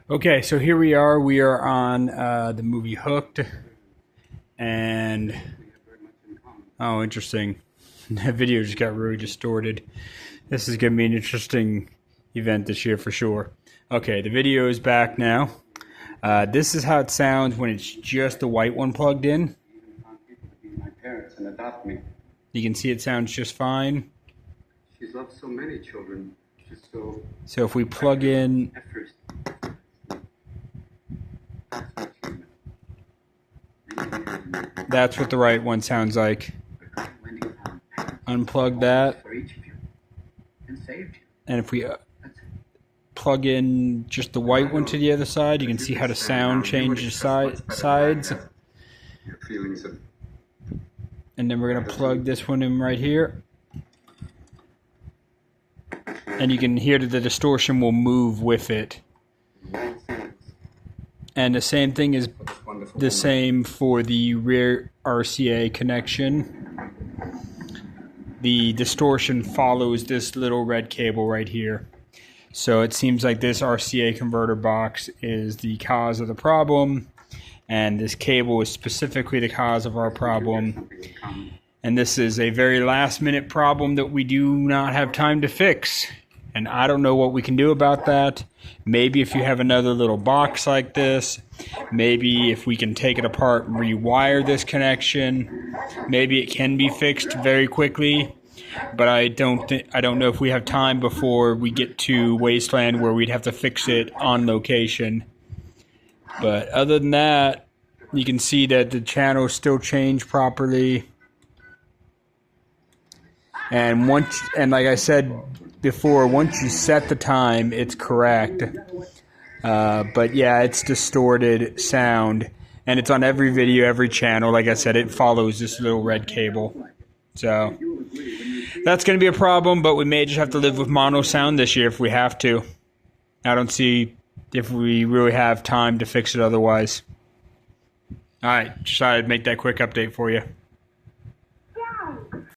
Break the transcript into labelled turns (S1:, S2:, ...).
S1: Okay, so here we are. We are on the movie Hooked, and oh, interesting. That video just got really distorted. This is going to be an interesting event this year for sure. Okay, the video is back now. This is how it sounds when it's just the white one plugged in.
S2: My parents and adopt me.
S1: You can see it sounds just fine.
S2: She's loved so many children. She's so.
S1: So if we plug in.
S2: At first.
S1: That's what the right one sounds like. Unplug that. And if we plug in just the white one to the other side, you can see how the sound changes sides. And then we're going to plug this one in right here. And you can hear that the distortion will move with it. And the same thing is the same for the rear RCA connection. The distortion follows this little red cable right here. So it seems like this RCA converter box is the cause of the problem, and this cable is specifically the cause of our problem. And this is a very last minute problem that we do not have time to fix. And I don't know what we can do about that. Maybe if you have another little box like this, maybe if we can take it apart and rewire this connection, maybe it can be fixed very quickly. But I don't know if we have time before we get to Wasteland where we'd have to fix it on location. But other than that, you can see that the channel still changed properly. And like I said before, once you set the time, it's correct. But yeah, it's distorted sound, and it's on every video, every channel. Like I said, it follows this little red cable. So that's going to be a problem, but we may just have to live with mono sound this year if we have to. I don't see if we really have time to fix it otherwise. All right, just thought I'd make that quick update for you.